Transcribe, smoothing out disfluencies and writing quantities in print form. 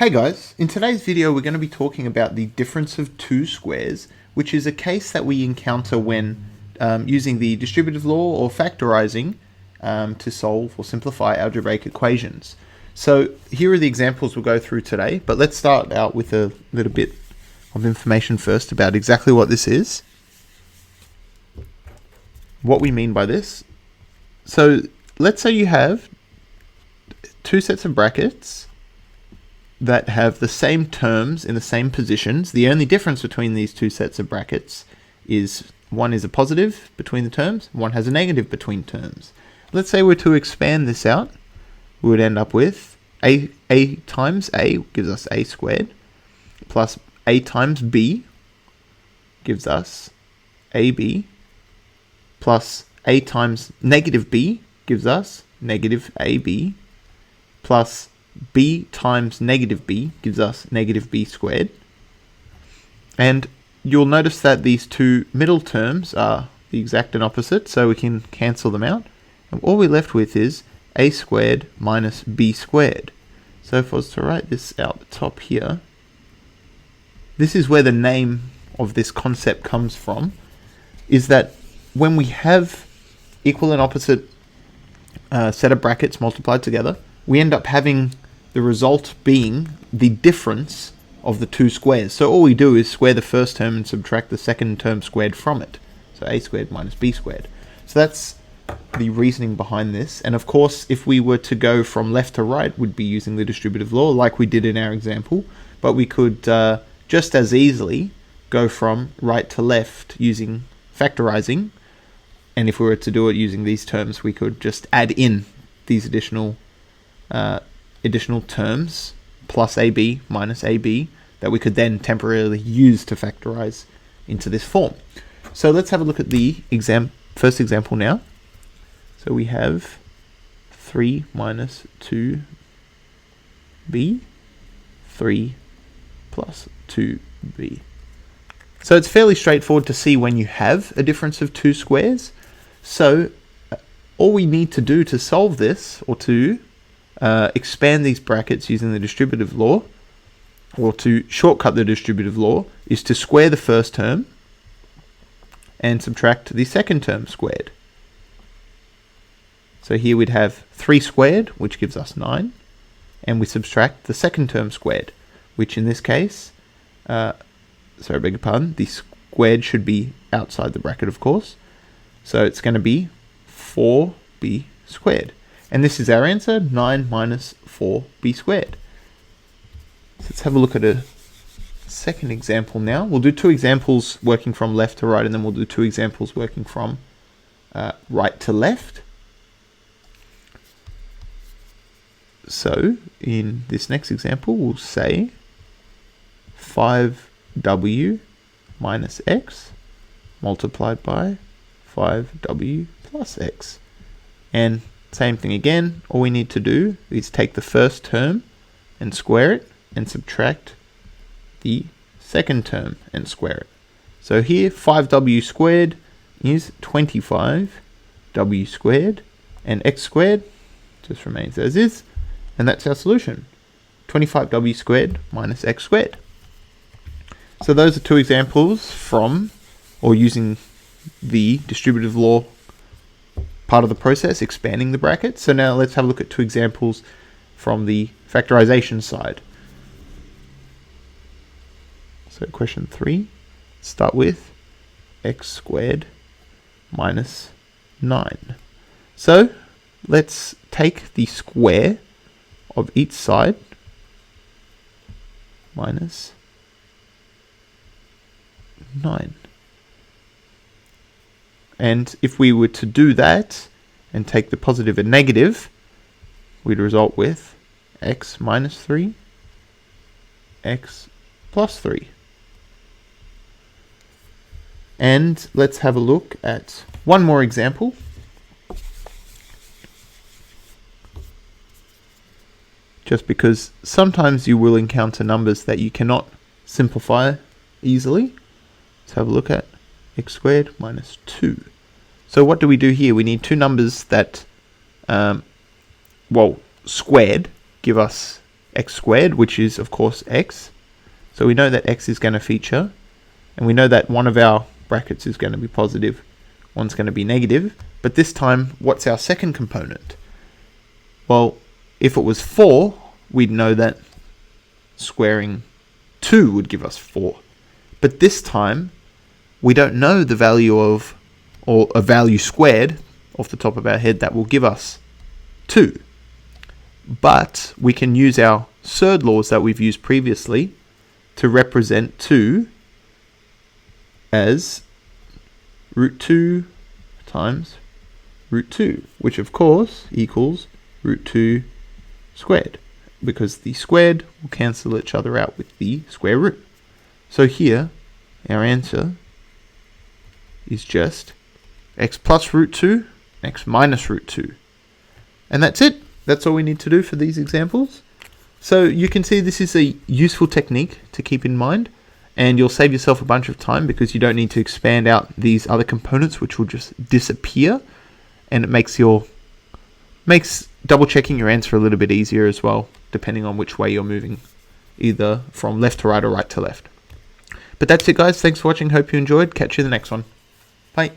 Hey guys, in today's video we're going to be talking about the difference of two squares, which is a case that we encounter when using the distributive law or factorizing to solve or simplify algebraic equations. So here are the examples we'll go through today, but let's start out with a little bit of information first about exactly what this is, what we mean by this. So let's say you have two sets of brackets that have the same terms in the same positions. The only difference between these two sets of brackets is one is a positive between the terms, one has a negative between terms. Let's say we're to expand this out, we would end up with a times a gives us a squared, plus a times b gives us ab, plus a times negative b gives us negative ab, plus b times negative b gives us negative b squared. And you'll notice that these two middle terms are the exact and opposite, so we can cancel them out. And all we're left with is a squared minus b squared. So if I was to write this out the top here, this is where the name of this concept comes from, is that when we have equal and opposite set of brackets multiplied together, we end up having the result being the difference of the two squares. So all we do is square the first term and subtract the second term squared from it. So a squared minus b squared. So that's the reasoning behind this. And of course, if we were to go from left to right, we'd be using the distributive law like we did in our example. But we could just as easily go from right to left using factorizing. And if we were to do it using these terms, we could just add in these additional terms plus AB minus AB that we could then temporarily use to factorize into this form. So let's have a look at the first example now. So we have 3 minus 2b, 3 plus 2b. So it's fairly straightforward to see when you have a difference of two squares. So all we need to do to solve this, or to expand these brackets using the distributive law, or to shortcut the distributive law, is to square the first term and subtract the second term squared. So here we'd have 3 squared, which gives us 9, and we subtract the second term squared, which in this case, sorry, I beg your pardon, the squared should be outside the bracket, of course. So it's going to be 4b squared. And this is our answer, 9 minus 4b squared. So let's have a look at a second example now. We'll do two examples working from left to right, and then we'll do two examples working from right to left. So in this next example, we'll say 5w minus x multiplied by 5w plus x. And same thing again, all we need to do is take the first term and square it, and subtract the second term and square it. So here 5w squared is 25w squared, and x squared just remains as is, and that's our solution, 25w squared minus x squared. So those are two examples from, or using the distributive law part of the process, expanding the bracket. So now let's have a look at two examples from the factorization side. So question 3, start with x squared minus 9. So let's take the square of each side minus 9. And if we were to do that and take the positive and negative, we'd result with x minus 3, x plus 3. And let's have a look at one more example. Just because sometimes you will encounter numbers that you cannot simplify easily. Let's have a look at x squared minus 2. So what do we do here? We need two numbers that, squared give us x squared, which is of course x. So we know that x is going to feature, and we know that one of our brackets is going to be positive, one's going to be negative. But this time, what's our second component? Well, if it was 4, we'd know that squaring 2 would give us 4. But this time, we don't know the value of, or a value squared off the top of our head that will give us 2. But we can use our surd laws that we've used previously to represent 2 as root 2 times root 2, which of course equals root 2 squared, because the squared will cancel each other out with the square root. So here, our answer is just x plus root 2, x minus root 2. And that's it. That's all we need to do for these examples. So you can see this is a useful technique to keep in mind, and you'll save yourself a bunch of time because you don't need to expand out these other components, which will just disappear, and it makes double checking your answer a little bit easier as well, depending on which way you're moving, either from left to right or right to left. But that's it, guys. Thanks for watching. Hope you enjoyed. Catch you in the next one. Bye.